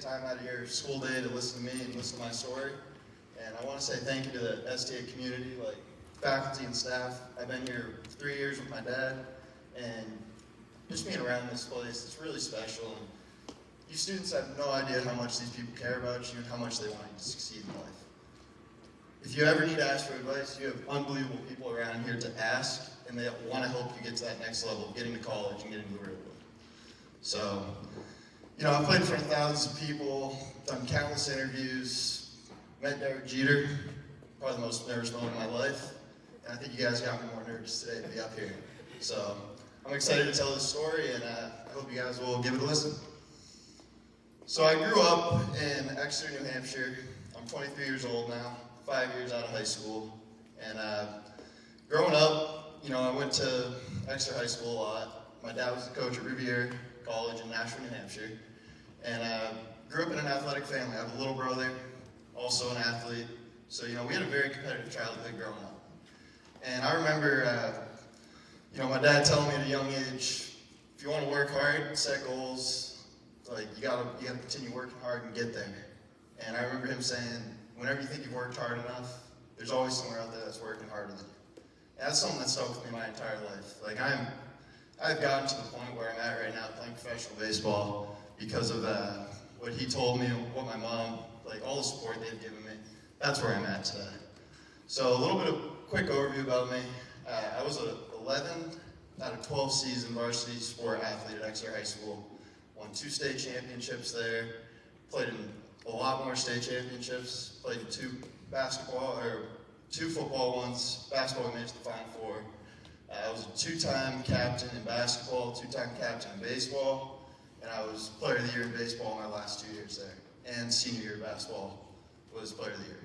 time out of your school day to listen to me and listen to my story. And I want to say thank you to the STA community, like faculty and staff. I've been here 3 years with my dad, and just being around this place, it's really special. And you students have no idea how much these people care about you and how much they want you to succeed in life. If you ever need to ask for advice, you have unbelievable people around here to ask, and they want to help you get to that next level of getting to college and getting to the real world. So, I've played in front of thousands of people, done countless interviews, met Derek Jeter, probably the most nervous moment of my life, and I think you guys got me more nervous today to be up here. So, I'm excited to tell this story, and I hope you guys will give it a listen. So I grew up in Exeter, New Hampshire. I'm 23 years old now, 5 years out of high school. And growing up, I went to Exeter High School a lot. My dad was the coach at Riviera College in Nashua, New Hampshire. And grew up in an athletic family. I have a little brother, also an athlete. So, we had a very competitive childhood growing up. And I remember, my dad telling me at a young age, if you want to work hard, set goals, you gotta continue working hard and get there. And I remember him saying, whenever you think you've worked hard enough, there's always someone out there that's working harder than you. And that's something that stuck with me my entire life. I've gotten to the point where I'm at right now playing professional baseball because of what he told me, what my mom, all the support they've given me. That's where I'm at today. So a little bit of quick overview about me. I was an 11 out of 12 season varsity sport athlete at Exeter High School. Won 2 state championships there, played in a lot more state championships, played in 2 football ones, basketball we made it to the Final Four. I was a 2-time captain in basketball, 2-time captain in baseball, and I was player of the year in baseball my last 2 years there, and senior year basketball was player of the year.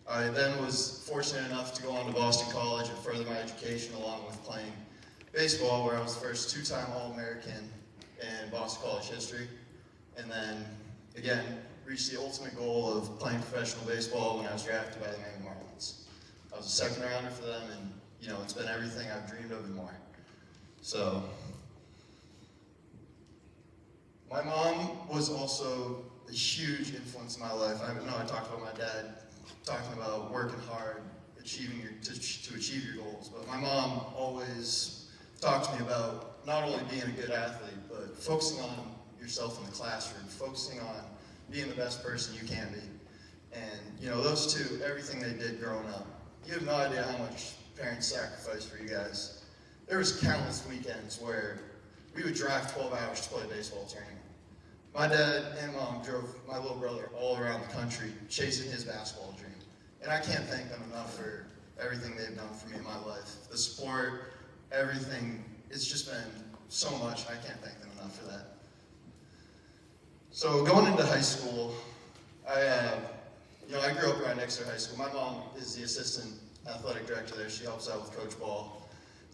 I then was fortunate enough to go on to Boston College and further my education along with playing baseball, where I was the first 2-time All-American in Boston College history, and then, again, reached the ultimate goal of playing professional baseball when I was drafted by the Miami Marlins. I was a second rounder for them, and, it's been everything I've dreamed of and more. So, my mom was also a huge influence in my life. I talked about my dad talking about working hard, to achieve your goals, but my mom always talked to me about not only being a good athlete, but focusing on yourself in the classroom, focusing on being the best person you can be. And, those two, everything they did growing up, you have no idea how much parents sacrificed for you guys. There was countless weekends where we would drive 12 hours to play a baseball tournament. My dad and mom drove my little brother all around the country chasing his basketball dream. And I can't thank them enough for everything they've done for me in my life. The support, everything, it's just been so much. I can't thank them enough for that. So going into high school, I grew up around Exeter High School. My mom is the assistant athletic director there. She helps out with Coach Ball.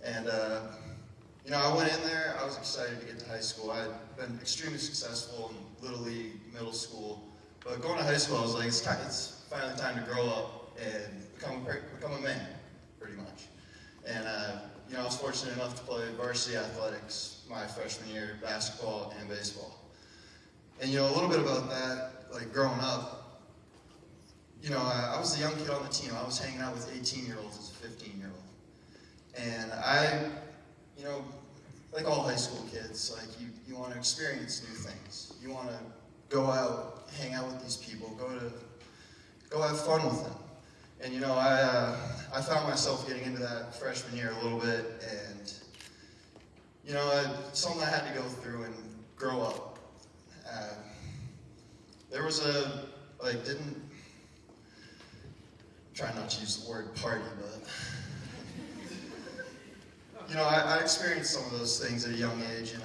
And, I went in there. I was excited to get to high school. I had been extremely successful in Little League, middle school. But going to high school, I was like, it's finally time to grow up and become a man, pretty much. And, I was fortunate enough to play varsity athletics my freshman year, basketball and baseball. And, a little bit about that, growing up, I was the young kid on the team. I was hanging out with 18-year-olds as a 15-year-old. And I, like all high school kids, you want to experience new things. You want to go out, hang out with these people, go have fun with them. And, I found myself getting into that freshman year a little bit, and, something I had to go through and grow up. There was try not to use the word party, but, I experienced some of those things at a young age, and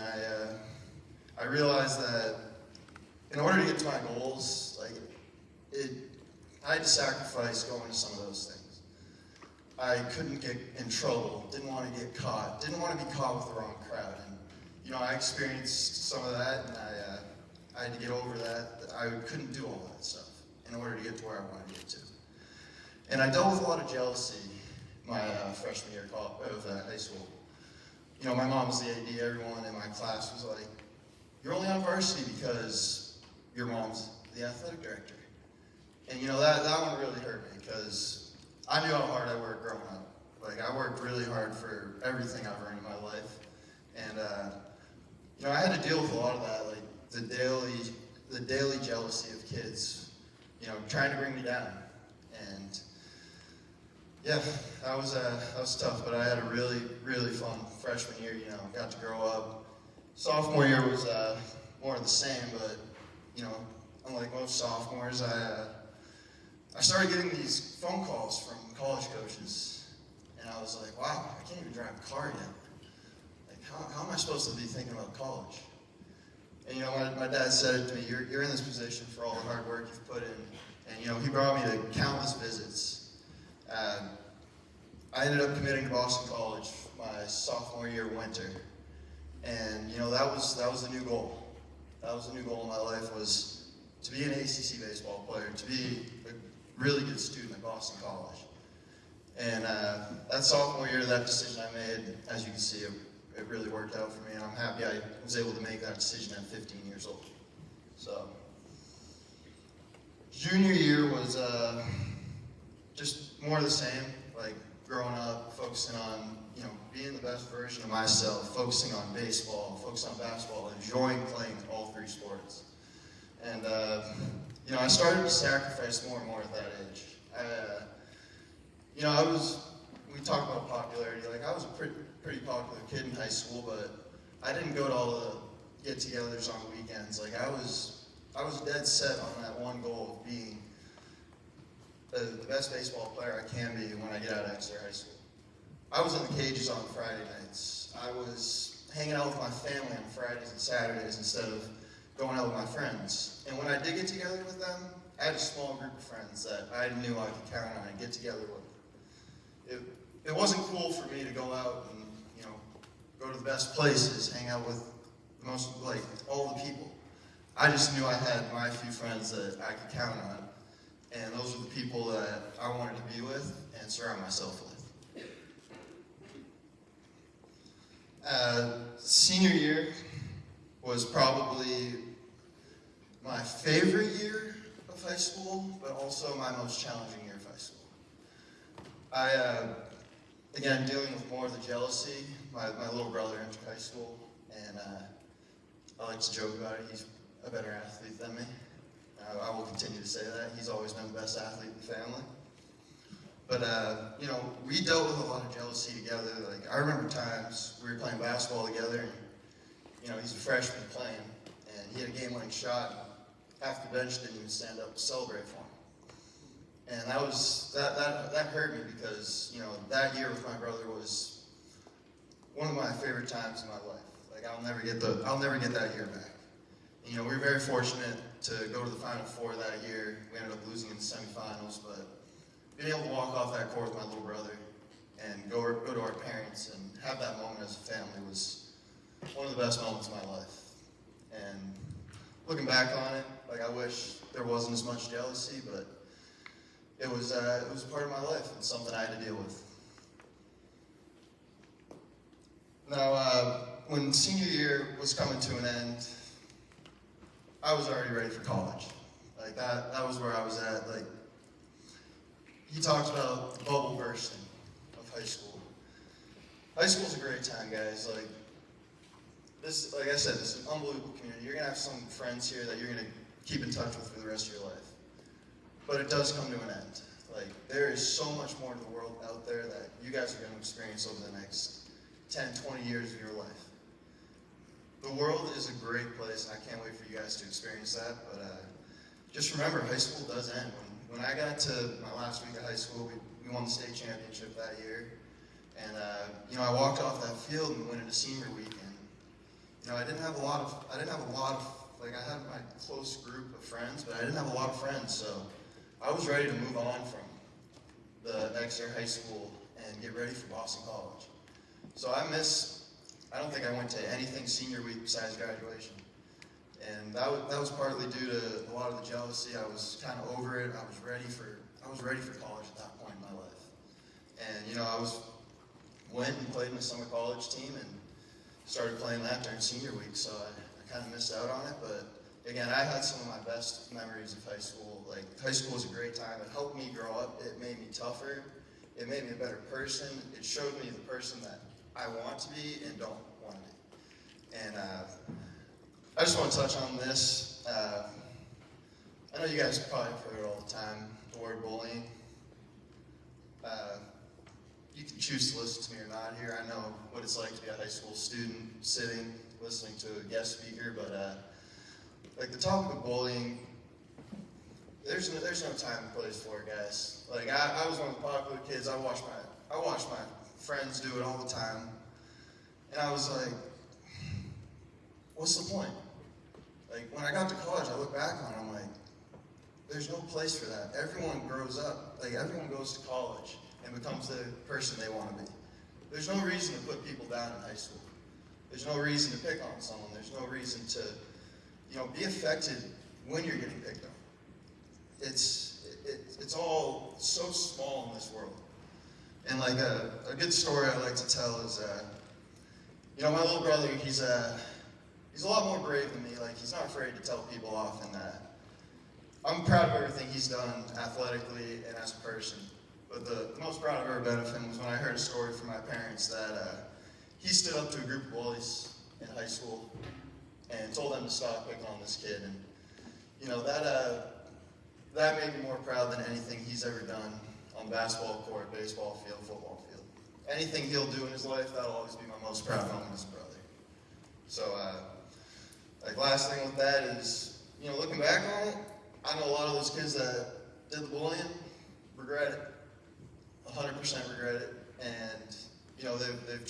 I realized that in order to get to my goals, I had to sacrifice going to some of those things. I couldn't get in trouble, didn't want to get caught, didn't want to be caught with the wrong crowd, and, I experienced some of that, and I had to get over that. I couldn't do all that stuff in order to get to where I wanted to get to. And I dealt with a lot of jealousy my freshman year of high school. My mom was the AD. Everyone in my class was like, "You're only on varsity because your mom's the athletic director. And that one really hurt me because I knew how hard I worked growing up. Like, I worked really hard for everything I've earned in my life. And, I had to deal with a lot of that, like the daily jealousy of kids, trying to bring me down. And yeah, that was tough, but I had a really, really fun freshman year, got to grow up. Sophomore year was more of the same, but, unlike most sophomores, I started getting these phone calls from college coaches, and I was like, wow, I can't even drive a car yet. Like, how am I supposed to be thinking about college? And, my dad said it to me, you're in this position for all the hard work you've put in. And, he brought me to countless visits. I ended up committing to Boston College my sophomore year winter. And, that was the new goal. That was the new goal in my life, was to be an ACC baseball player, to be a really good student at Boston College. And that sophomore year, that decision I made, as you can see, it really worked out for me, and I'm happy I was able to make that decision at 15 years old. So, junior year was just more of the same, like growing up, focusing on, being the best version of myself, focusing on baseball, focusing on basketball, enjoying playing all three sports. And, I started to sacrifice more and more at that age. We talk about popularity, like I was a pretty popular kid in high school, but I didn't go to all the get-togethers on weekends. Like I was dead set on that one goal of being the best baseball player I can be when I get out of Exeter High School. I was in the cages on Friday nights. I was hanging out with my family on Fridays and Saturdays instead of going out with my friends. And when I did get together with them, I had a small group of friends that I knew I could count on and get together with. It wasn't cool for me to go out and, go to the best places, hang out with all the people. I just knew I had my few friends that I could count on, and those were the people that I wanted to be with and surround myself with. Senior year was probably my favorite year of high school, but also my most challenging year of high school. Again, dealing with more of the jealousy. My little brother entered high school, and I like to joke about it. He's a better athlete than me. I will continue to say that. He's always been the best athlete in the family. But, we dealt with a lot of jealousy together. Like, I remember times we were playing basketball together, and, he's a freshman playing, and he had a game-winning shot, and half the bench didn't even stand up to celebrate for him. And that hurt me because, that year with my brother was one of my favorite times in my life. Like, I'll never get that year back. We were very fortunate to go to the Final Four that year. We ended up losing in the semifinals, but being able to walk off that court with my little brother and go to our parents and have that moment as a family was one of the best moments of my life. And looking back on it, I wish there wasn't as much jealousy, but it was a part of my life and something I had to deal with. Now, when senior year was coming to an end, I was already ready for college. Like that was where I was at. Like, he talked about the bubble bursting of high school. High school's a great time, guys. Like I said, this is an unbelievable community. You're gonna have some friends here that you're gonna keep in touch with for the rest of your life. But it does come to an end. Like, there is so much more to the world out there that you guys are gonna experience over the next 10, 20 years of your life. The world is a great place, and I can't wait for you guys to experience that. But just remember, high school does end. When I got to my last week of high school, we won the state championship that year. And, I walked off that field and went into senior week. And, I didn't have a lot of, I had my close group of friends, but I didn't have a lot of friends. So I was ready to move on from the Exeter High School and get ready for Boston College. So I don't think I went to anything senior week besides graduation. And that was partly due to a lot of the jealousy. I was kind of over it. I was ready for college at that point in my life. And, I went and played in the summer college team and started playing that during senior week. So I kind of missed out on it, but again, I had some of my best memories of high school. Like, high school was a great time. It helped me grow up. It made me tougher. It made me a better person. It showed me the person that I want to be and don't want to be. And I just want to touch on this. I know you guys probably have heard it all the time, the word bullying. You can choose to listen to me or not here. I know what it's like to be a high school student sitting, listening to a guest speaker, but like the topic of bullying, there's no time and place for it, guys. Like I was one of the popular kids. I watched my friends do it all the time, and I was like, what's the point? Like when I got to college, I look back on it, I'm like, there's no place for that. Everyone grows up. Like everyone goes to college and becomes the person they want to be. There's no reason to put people down in high school. There's no reason to pick on someone. There's no reason to, be affected when you're getting picked on. It's all so small in this world. And like a good story I like to tell is, my little brother, he's a lot more brave than me. Like he's not afraid to tell people off, and I'm proud of everything he's done athletically and as a person. But the most proud I've ever been of him was when I heard a story from my parents that he stood up to a group of bullies in high school and told them to stop picking on this kid. And that made me more proud than anything he's ever done on the basketball court, baseball field, football field. Anything he'll do in his life, that'll always be my most proud moment as a brother. So, last thing with that is, looking back on it, I know a lot of those kids that did the bullying regret it. 100% regret it. And, they've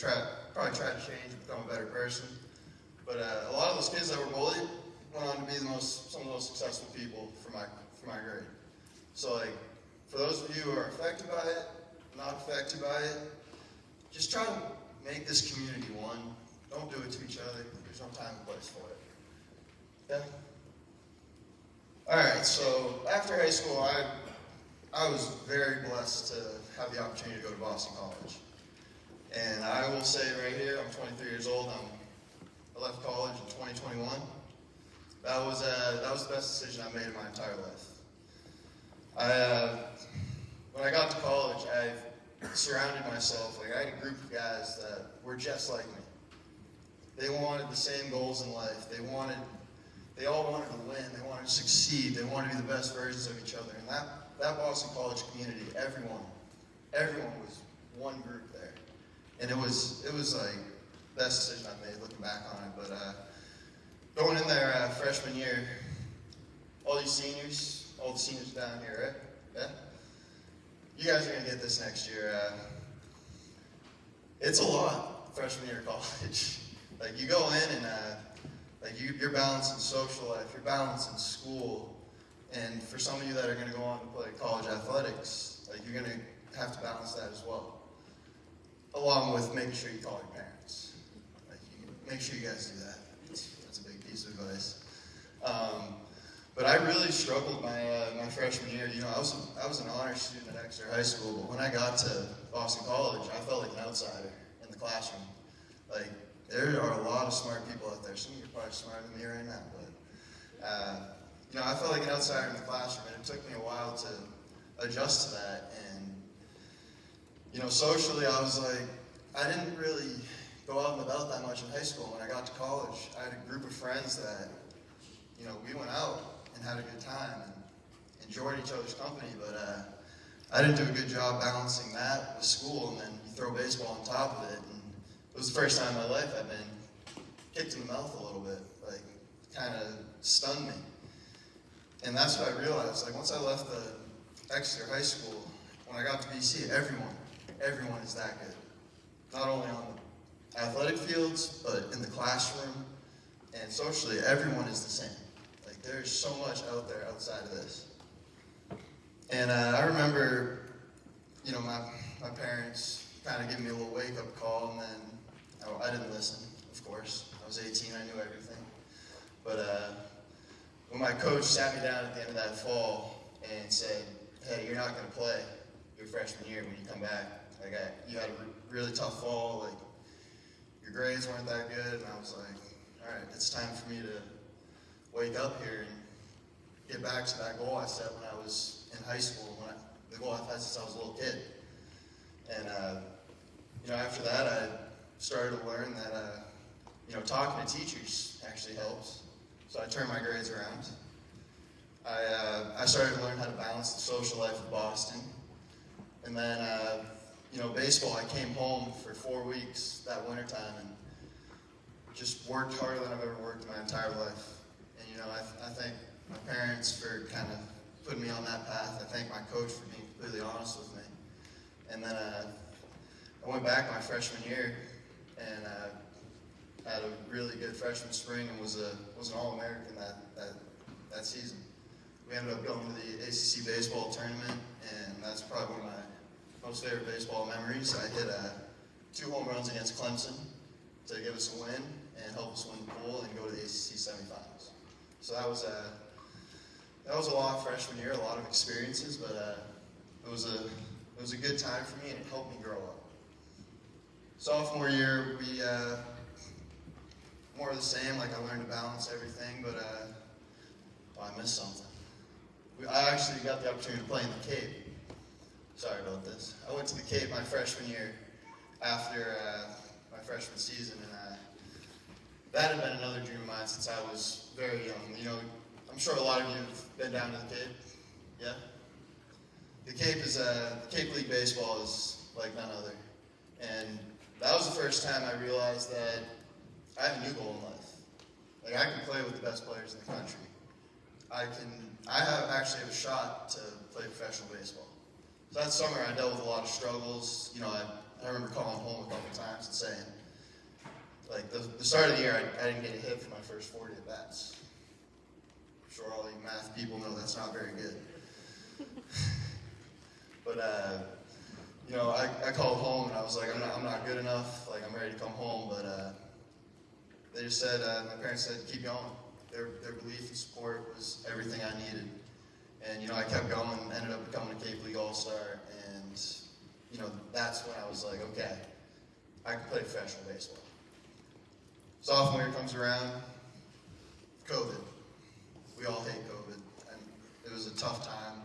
probably tried to change and become a better person. But a lot of those kids that were bullied went on to be some of the most successful people for my grade. So, for those of you who are affected by it, not affected by it, just try to make this community one. Don't do it to each other. There's no time and place for it. Okay? Alright, so after high school, I was very blessed to have the opportunity to go to Boston College. And I will say right here, I'm 23 years old. I left college in 2021. That was the best decision I made in my entire life. When I got to college, I surrounded myself. I had a group of guys that were just like me. They wanted the same goals in life. They all wanted to win. They wanted to succeed. They wanted to be the best versions of each other. And that Boston College community, everyone was one group there. And it was like the best decision I've made looking back on it. But going in there freshman year, all the seniors down here, right? Yeah? You guys are going to get this next year. It's a lot, freshman year of college. You go in and you're balancing social life, you're balancing school, and for some of you that are going to go on to play college athletics, you're going to have to balance that as well, along with making sure you call your parents. Make sure you guys do that. That's a big piece of advice. But I really struggled my freshman year. I was an honor student at Exeter High School, but when I got to Boston College, I felt like an outsider in the classroom. There are a lot of smart people out there. Some of you are probably smarter than me right now, but I felt like an outsider in the classroom, and it took me a while to adjust to that. And socially, I was I didn't really go out and about that much in high school. When I got to college, I had a group of friends that we went out and had a good time and enjoyed each other's company, but I didn't do a good job balancing that with school, and then you throw baseball on top of it. It was the first time in my life I've been kicked in the mouth a little bit, kind of stunned me. And that's what I realized. Once I left the Exeter High School, when I got to BC, everyone is that good. Not only on the athletic fields, but in the classroom and socially, everyone is the same. There's so much out there outside of this. And I remember, my parents kind of giving me a little wake-up call, and then I didn't listen, of course. I was 18, I knew everything. But when my coach sat me down at the end of that fall and said, hey, you're not going to play your freshman year when you come back. You had a really tough fall. Your grades weren't that good. And I was like, all right, it's time for me to wake up here and get back to that goal I set when I was in high school, the goal I've had since I was a little kid. And, after that, I started to learn that, talking to teachers actually helps. So I turned my grades around. I started to learn how to balance the social life of Boston. And then, baseball, I came home for 4 weeks that wintertime and just worked harder than I've ever worked in my entire life. And, I thank my parents for kind of putting me on that path. I thank my coach for being completely honest with me. And then I went back my freshman year and had a really good freshman spring and was an All-American that season. We ended up going to the ACC baseball tournament, and that's probably one of my most favorite baseball memories. I hit 2 home runs against Clemson to give us a win and help us win the pool and go to the ACC semifinals. So that was a lot freshman year, a lot of experiences, but it was a good time for me, and it helped me grow up. Sophomore year, we more of the same. Like, I learned to balance everything, but I missed something. I actually got the opportunity to play in the Cape. Sorry about this. I went to the Cape my freshman year after my freshman season, and that had been another dream of mine since I was very young. I'm sure a lot of you have been down to the Cape. Yeah? The Cape League baseball is like none other. And that was the first time I realized that I have a new goal in life. Like, I can play with the best players in the country. I actually have a shot to play professional baseball. So that summer I dealt with a lot of struggles. I remember calling home a couple times and saying, like, the start of the year I didn't get a hit for my first 40 at bats. I'm sure all you math people know that's not very good. But I called home and I was like, I'm not good enough. Like, I'm ready to come home. But they just said, my parents said, keep going. Their belief and support was everything I needed. And, I kept going and ended up becoming a Cape League All-Star. And, that's when I was like, okay, I can play professional baseball. Sophomore year comes around, COVID. We all hate COVID. And it was a tough time.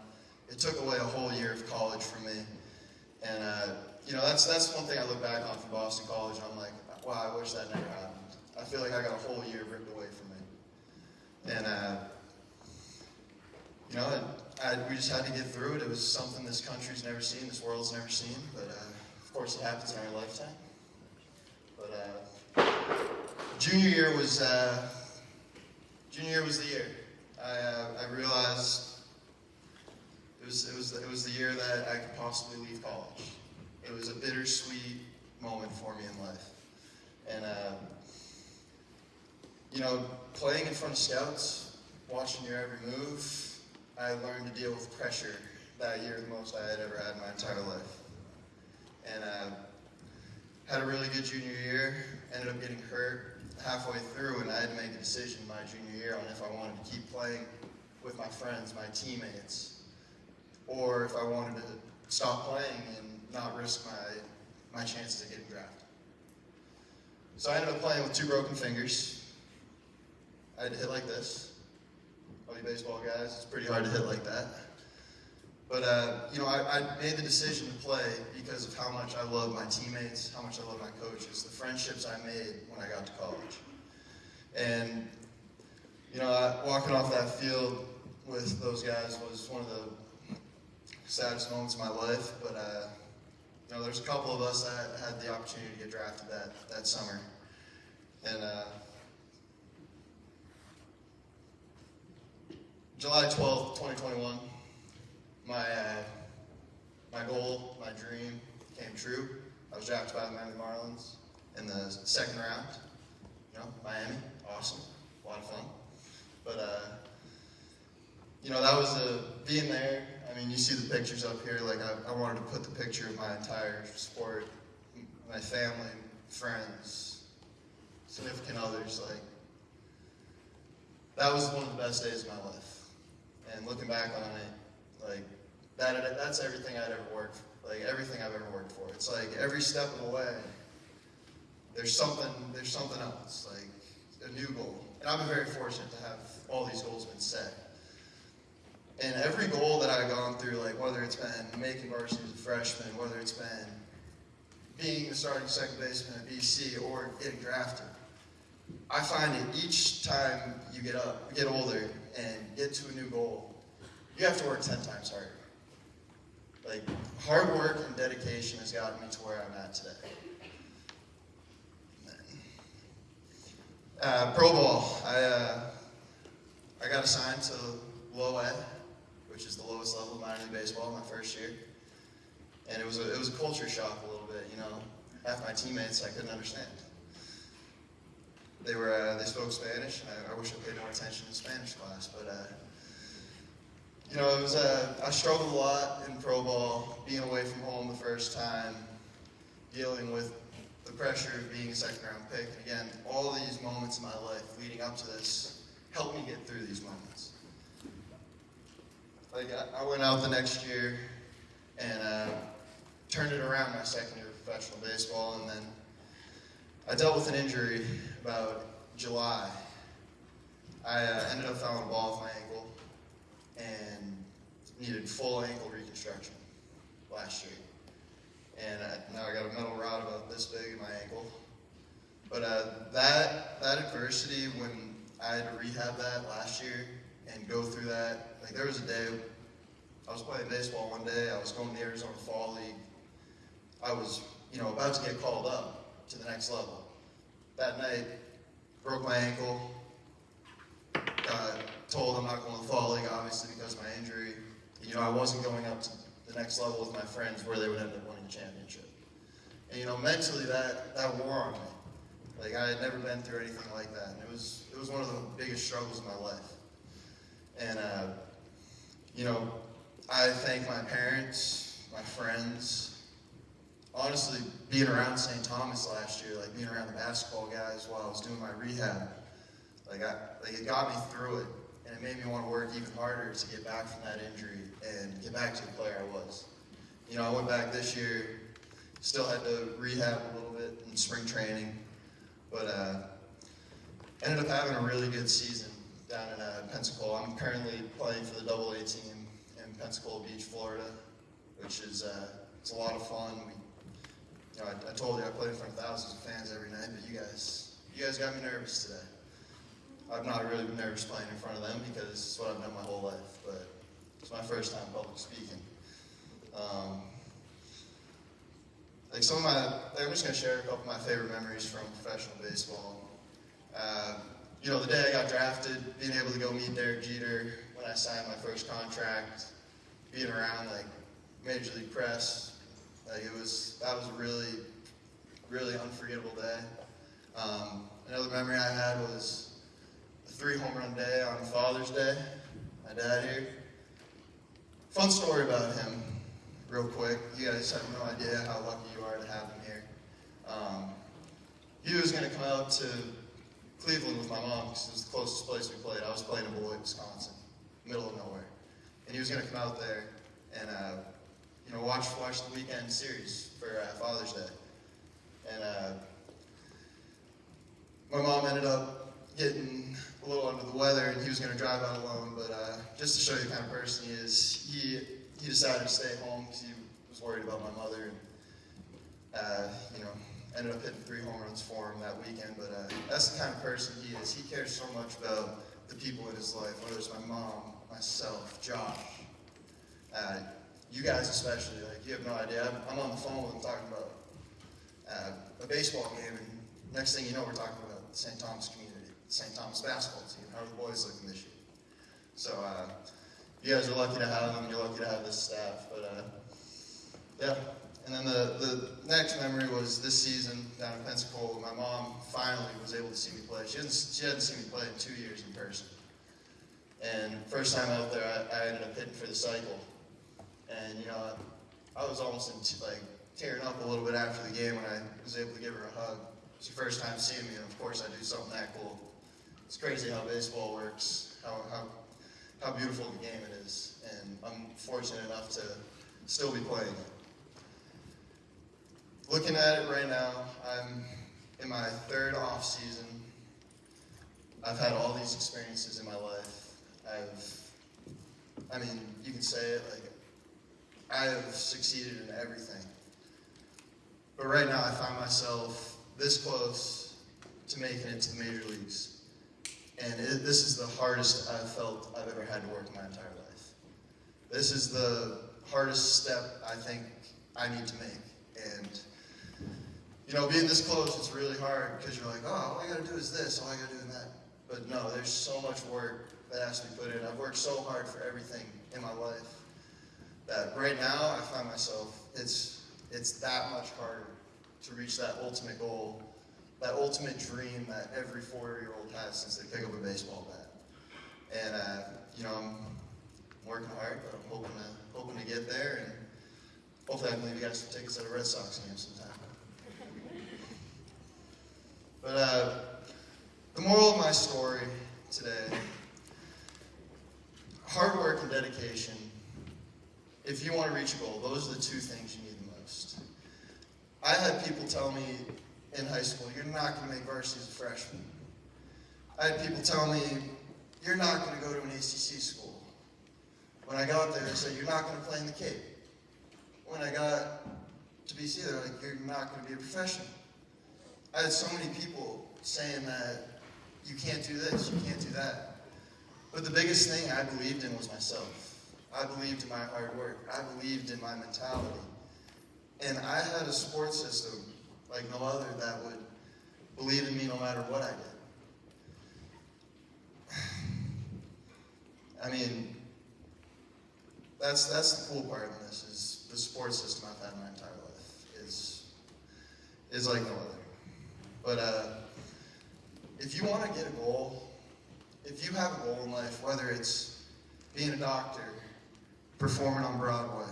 It took away a whole year of college from me. And, that's one thing I look back on from Boston College, and I'm like, wow, I wish that never happened. I feel like I got a whole year ripped away from me. And, we just had to get through it. It was something this country's never seen, this world's never seen, but of course it happens in our lifetime. But junior year was the year. I realized it was the year that I could possibly leave college. It was a bittersweet moment for me in life. And, playing in front of scouts, watching your every move, I learned to deal with pressure that year the most I had ever had in my entire life. And had a really good junior year, ended up getting hurt halfway through, and I had to make a decision my junior year on if I wanted to keep playing with my friends, my teammates, or if I wanted to stop playing and not risk my chances of getting drafted. So I ended up playing with 2 broken fingers. I had to hit like this. All you baseball guys, it's pretty hard to hit like that. But, I made the decision to play because of how much I love my teammates, how much I love my coaches, the friendships I made when I got to college. And, walking off that field with those guys was one of the saddest moments of my life. But, there's a couple of us that had the opportunity to get drafted that summer. And, July 12th, 2021, my goal, my dream came true. I was drafted by the Miami Marlins in the second round. Miami, awesome, a lot of fun. But, that was being there. I mean, you see the pictures up here. Like, I wanted to put the picture of my entire sport, my family, friends, significant others. Like, that was one of the best days of my life. And looking back on it, like, that's everything I'd ever worked for, like, everything I've ever worked for. It's like every step of the way, there's something else, like a new goal. And I've been very fortunate to have all these goals been set. And every goal that I've gone through, like whether it's been making varsity as a freshman, whether it's been being the starting second baseman at BC, or getting drafted, I find it each time you get older and get to a new goal, you have to work 10 times harder. Like, hard work and dedication has gotten me to where I'm at today. Pro ball. I got assigned to low A, which is the lowest level of minor league baseball my first year. And it was a culture shock a little bit, you know. Half my teammates I couldn't understand. They spoke Spanish, and I wish I paid more attention in Spanish class, but you know, I struggled a lot in pro ball, being away from home the first time, dealing with the pressure of being a second-round pick. And again, all these moments in my life leading up to this helped me get through these moments. Like, I went out the next year and turned it around my second year of professional baseball, and then I dealt with an injury about July. I ended up fouling a ball with my ankle and needed full ankle reconstruction last year. And now I got a metal rod about this big in my ankle. But that adversity, when I had to rehab that last year and go through that, like there was a day, I was playing baseball one day, I was going to the Arizona Fall League. I was, you know, about to get called up to the next level. That night, broke my ankle, got told I'm not going to the Fall League, obviously, because of my injury. You know, I wasn't going up to the next level with my friends where they would end up winning the championship. And, you know, mentally that wore on me. Like, I had never been through anything like that. And it was one of the biggest struggles of my life. And, you know, I thank my parents, my friends. Honestly, being around St. Thomas last year, like being around the basketball guys while I was doing my rehab, like it got me through it, and it made me want to work even harder to get back from that injury and get back to the player I was. You know, I went back this year, still had to rehab a little bit in spring training, but ended up having a really good season down in Pensacola. I'm currently playing for the AA team in Pensacola Beach, Florida, which is it's a lot of fun. You know, I told you I played in front of thousands of fans every night, but you guys got me nervous today. I've not really been nervous playing in front of them because it's what I've done my whole life, but it's my first time public speaking. I'm just going to share a couple of my favorite memories from professional baseball. You know, the day I got drafted, being able to go meet Derek Jeter when I signed my first contract, being around like Major League press, like that was a really, really unforgettable day. Another memory I had was a 3-home run day on Father's Day. My dad here. Fun story about him, real quick. You guys have no idea how lucky you are to have him here. He was going to come out to Cleveland with my mom because it was the closest place we played. I was playing in Beloit, Wisconsin, middle of nowhere. And he was going to come out there and you know, watch the weekend series for Father's Day. And my mom ended up getting a little under the weather, and he was going to drive out alone. But just to show you the kind of person he is, he decided to stay home because he was worried about my mother. And you know, ended up hitting 3 home runs for him that weekend. But that's the kind of person he is. He cares so much about the people in his life, whether it's my mom, myself, Josh. You guys especially, like, you have no idea. I'm on the phone with him talking about a baseball game, and next thing you know, we're talking about the St. Thomas community, the St. Thomas basketball team. How are the boys looking this year? So, you guys are lucky to have them. You're lucky to have this staff. But, yeah. And then the next memory was this season down in Pensacola. My mom finally was able to see me play. She hadn't seen me play in 2 years in person. And first time out there, I ended up hitting for the cycle. And, you know, I was almost tearing up a little bit after the game when I was able to give her a hug. It's her first time seeing me, and of course I do something that cool. It's crazy how baseball works, how beautiful the game it is, and I'm fortunate enough to still be playing it. Looking at it right now, I'm in my 3rd off season. I've had all these experiences in my life. You can say it, like, I have succeeded in everything. But right now I find myself this close to making it to the major leagues. And this is the hardest I've felt I've ever had to work in my entire life. This is the hardest step I think I need to make. And, being this close, it's really hard because you're like, oh, all I gotta do is this, all I gotta do is that. But no, there's so much work that has to be put in. I've worked so hard for everything in my life that right now I find myself, it's that much harder to reach that ultimate goal, that ultimate dream that every 4-year-old has since they pick up a baseball bat. And I'm working hard, but I'm hoping to get there, and hopefully I can leave you guys some tickets at a Red Sox game sometime. But the moral of my story today: hard work and dedication. If you want to reach a goal, those are the two things you need the most. I had people tell me in high school, you're not going to make varsity as a freshman. I had people tell me, you're not going to go to an ACC school. When I got there, they said, you're not going to play in the Cape. When I got to BC, they're like, you're not going to be a professional. I had so many people saying that you can't do this, you can't do that. But the biggest thing I believed in was myself. I believed in my hard work. I believed in my mentality. And I had a support system like no other that would believe in me no matter what I did. That's the cool part of this, is the support system I've had my entire life is like no other. But if you want to get a goal, if you have a goal in life, whether it's being a doctor, performing on Broadway,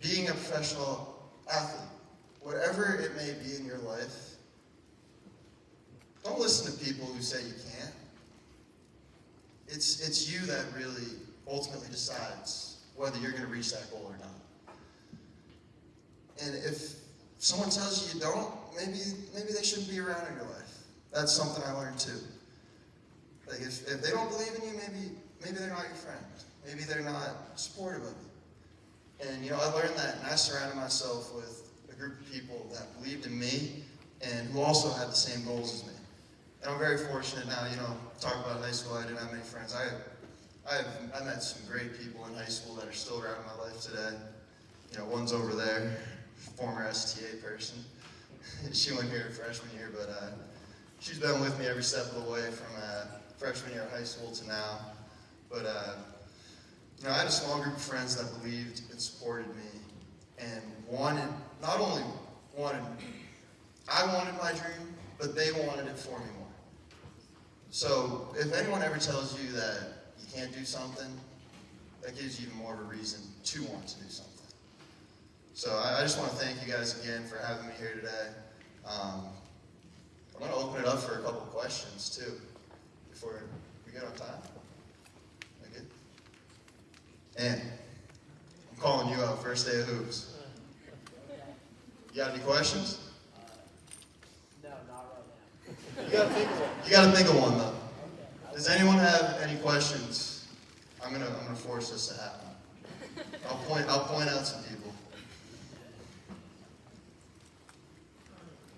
being a professional athlete, whatever it may be in your life, don't listen to people who say you can't. It's you that really ultimately decides whether you're going to reach that goal or not. And if someone tells you you don't, maybe they shouldn't be around in your life. That's something I learned too. Like if they don't believe in you, maybe they're not your friend. Maybe they're not supportive of you. And I learned that, and I surrounded myself with a group of people that believed in me and who also had the same goals as me. And I'm very fortunate now, talk about high school, I didn't have many friends. I met some great people in high school that are still around in my life today. One's over there, former STA person. She went here freshman year, but she's been with me every step of the way from freshman year of high school to now. But I had a small group of friends that believed and supported me and not only wanted, I wanted my dream, but they wanted it for me more. So if anyone ever tells you that you can't do something, that gives you even more of a reason to want to do something. So I just want to thank you guys again for having me here today. I'm going to open it up for a couple of questions too, before we get on time. Good? And I'm calling you out first day of hoops. You got any questions? No, not right now. You got to think of one though. Does anyone have any questions? I'm gonna force this to happen. I'll point out some people.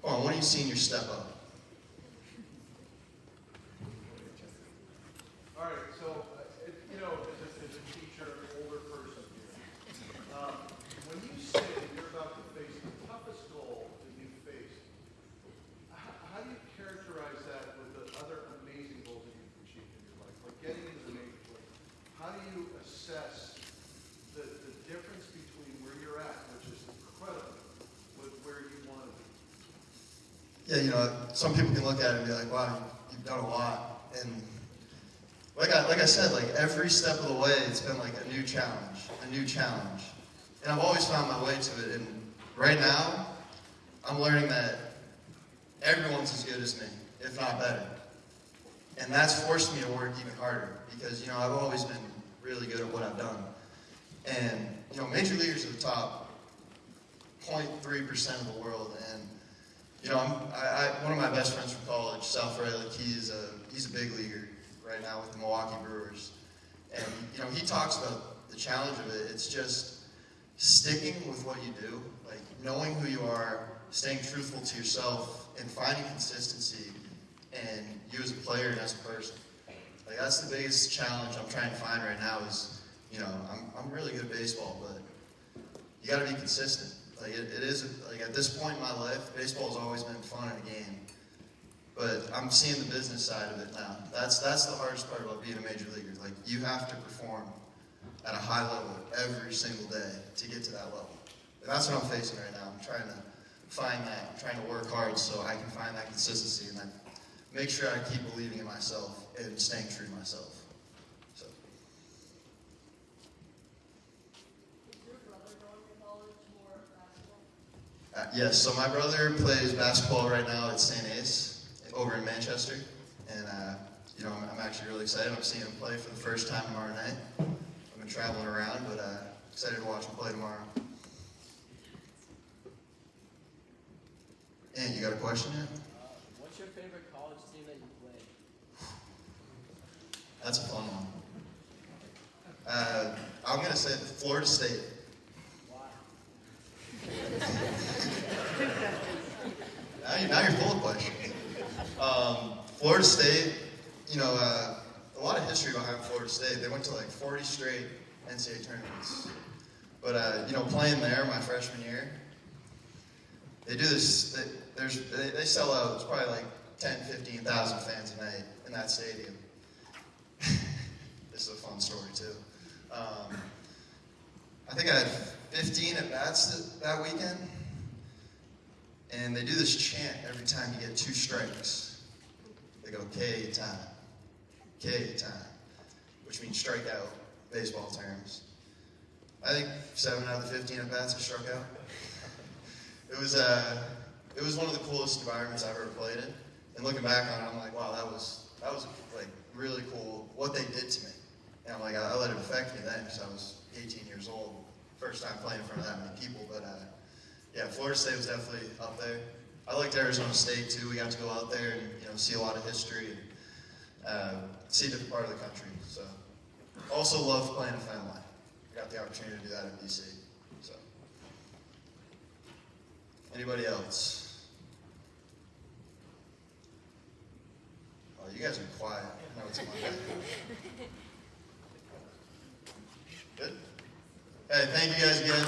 Come on, when are you seeing your step up? All right, so, as a teacher, older person here, when you say that you're about to face the toughest goal that you've faced, how do you characterize that with the other amazing goals that you've achieved in your life? Like getting into the major league. How do you assess the difference between where you're at, which is incredible, with where you want to be? Yeah, some people can look at it and be like, wow, you've done a lot. And like I said, like every step of the way, it's been like a new challenge. And I've always found my way to it. And right now, I'm learning that everyone's as good as me, if not better. And that's forced me to work even harder because, I've always been really good at what I've done. And, major leaguers are the top 0.3% of the world. And, one of my best friends from college, Sal Freilich, he's a big leaguer right now with the Milwaukee Brewers. And, he talks about the challenge of it. It's just sticking with what you do, like knowing who you are, staying truthful to yourself, and finding consistency in you as a player and as a person. Like, that's the biggest challenge I'm trying to find right now is, I'm really good at baseball, but you got to be consistent. Like, it is, like, at this point in my life, baseball has always been fun and a game. But I'm seeing the business side of it now. That's the hardest part about being a major leaguer. Like, you have to perform at a high level every single day to get to that level. And that's what I'm facing right now. I'm trying to find that. I'm trying to work hard so I can find that consistency and then make sure I keep believing in myself and staying true to myself. So. Is your brother going to college for basketball? Yes, so my brother plays basketball right now at St. Ace over in Manchester. And, I'm actually really excited. I'm seeing him play for the first time tomorrow night. I've been traveling around, but excited to watch him play tomorrow. And you got a question yet? What's your favorite college team that you played? That's a fun one. I'm going to say Florida State. Why? Now you're full of questions. Florida State, a lot of history behind Florida State. They went to like 40 straight NCAA tournaments. But, playing there my freshman year, they do this, they sell out, it's probably like 10, 15,000 fans a night in that stadium. This is a fun story too. I think I had 15 at-bats that weekend, and they do this chant every time you get 2 strikes. They go, K-time, which means strikeout, baseball terms. I think 7 out of the 15 at-bats I struck out. It was one of the coolest environments I've ever played in. And looking back on it, I'm like, wow, that was like really cool what they did to me. And I'm like, I let it affect me then because I was 18 years old, first time playing in front of that many people. But yeah, Florida State was definitely up there. I liked Arizona State too. We got to go out there and see a lot of history and see a different part of the country. So also love playing in Fenway. I got the opportunity to do that at BC. So anybody else? Oh, you guys are quiet. I know it's Monday. Good. Hey, thank you guys again.